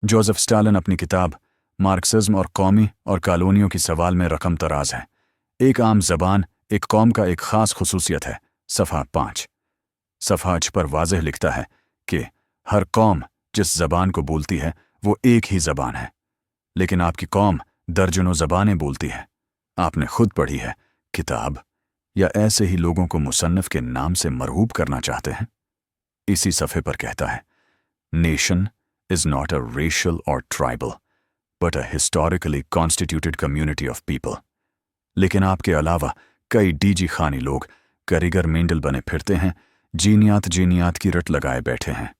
Joseph Stalin अपनी किताब Marxism और कौमी और कॉलोनियों की सवाल में रकम तराज है। एक आम जबान एक कौम का एक खास खसूसियत है। सफ़ा 5 सफ़ा 6 पर वाज़ेह लिखता है कि हर कौम जिस ज़बान को बोलती है वो एक ही ज़बान है, लेकिन आपकी कौम दर्जनों ज़बानें बोलती है। आपने खुद पढ़ी है किताब, या ऐसे ही लोगों को मुसन्नफ़ के नाम से मरहूब करना चाहते हैं? इसी सफ़े पर कहता है, nation is not a racial or tribal, but a historically constituted community of people. लेकिन आपके अलावा कई डीजी खानी लोग करीगर मेंडल बने फिरते हैं, जीनियात की रट लगाए बैठे हैं।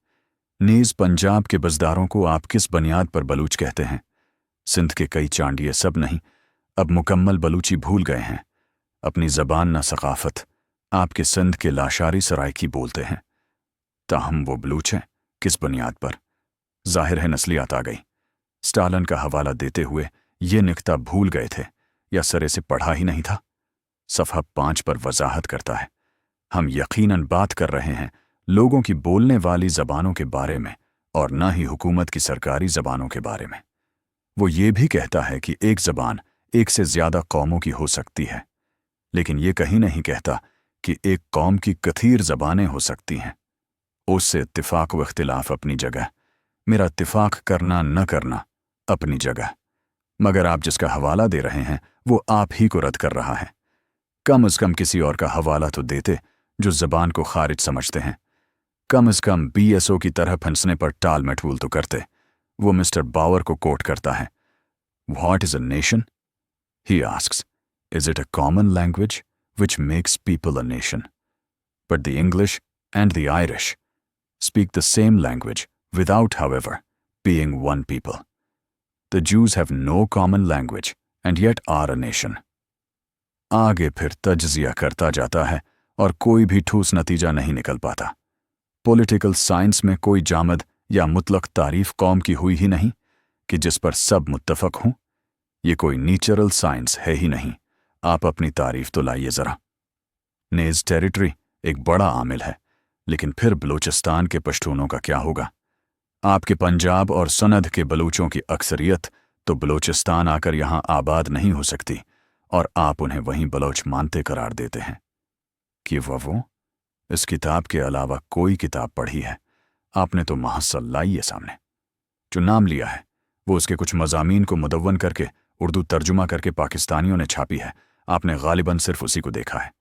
नीज पंजाब के बजदारों को आप किस बुनियाद पर बलूच कहते हैं? सिंध के कई चांडिये सब नहीं, अब मुकम्मल बलूची भूल गए हैं। अपनी ज़बान न सकाफत आपके सिंध के लाशारी सराइकी बोलते हैं। ताहम वो बलूच हैं किस बुनियाद पर? जाहिर है नस्लियात आ गई। स्टालिन का हवाला देते हुए ये निकता भूल गए थे या सरे से पढ़ा ही नहीं था। सफ़ा 5 पर वजाहत करता है, हम यकीनन बात कर रहे हैं लोगों की बोलने वाली ज़बानों के बारे में और न ही हुकूमत की सरकारी ज़बानों के बारे में। वो ये भी कहता है कि एक ज़बान एक से ज़्यादा कौमों की हो सकती है, लेकिन ये कहीं नहीं कहता कि एक कौम की कथीर ज़बानें हो सकती हैं। उससे इत्तिफाक व इख्तिलाफ अपनी जगह, मेरा इत्तिफाक करना न करना अपनी जगह, मगर आप जिसका हवाला दे रहे हैं वो आप ही को रद्द कर रहा है। कम अज़ कम किसी और का हवाला तो देते जो ज़बान को खारिज समझते हैं। कम अज़ कम BSO की तरह फंसने पर टाल मटूल तो करते। वो मिस्टर बावर को कोट करता है, What is a nation? He asks, is it a common language which makes people a nation? But the English and the Irish speak the same language without, however, being one people. The Jews have no common language and yet are a nation. आगे फिर तज्जिया करता जाता है और कोई भी ठोस नतीजा नहीं निकल पाता। पॉलिटिकल साइंस में कोई जामद या मुतलक तारीफ कौम की हुई ही नहीं कि जिस पर सब मुत्तफक हों। ये कोई नेचुरल साइंस है ही नहीं। आप अपनी तारीफ तो लाइए ज़रा। नेज़ टेरिटरी एक बड़ा आमिल है, लेकिन फिर बलूचिस्तान के पश्तूनों का क्या होगा? आपके पंजाब और सनद के बलूचों की अक्सरियत तो बलूचिस्तान आकर यहाँ आबाद नहीं हो सकती, और आप उन्हें वहीं बलोच मानते करार देते हैं। कि वो इस किताब के अलावा कोई किताब पढ़ी है आपने तो महसल लाइए सामने। जो नाम लिया है वो उसके कुछ मज़ामीन को मुदव्वन करके उर्दू तर्जुमा करके पाकिस्तानियों ने छापी है। आपने गालिबन सिर्फ उसी को देखा है।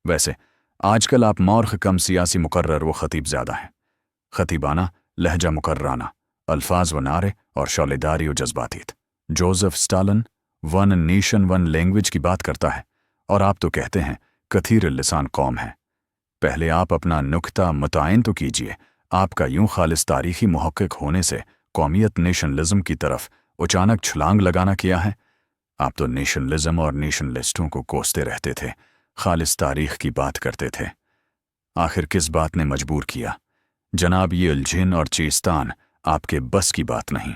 वैसे आजकल आप मौर्ख कम सियासी मुकर्रर व ख़तीब ज़्यादा हैं। ख़तीबाना, लहजा मुकर्राना, अल्फाज व नारे और शौलेदारी व जज्बातीत। Joseph Stalin one nation one language की बात करता है और आप तो कहते हैं कथीर लिसान कौम है। पहले आप अपना नुक्ता मुतय्यन तो कीजिए। आपका यूं खालिस तारीखी मुहक्किक होने से कौमियत नेशनलिज्म की तरफ अचानक छलांग लगाना किया है। आप तो नेशनलिज्म और नेशनलिस्टों को कोसते रहते थे, खालिस तारीख की बात करते थे। आखिर किस बात ने मजबूर किया? जनाब, ये उलझन और चेस्तान आपके बस की बात नहीं।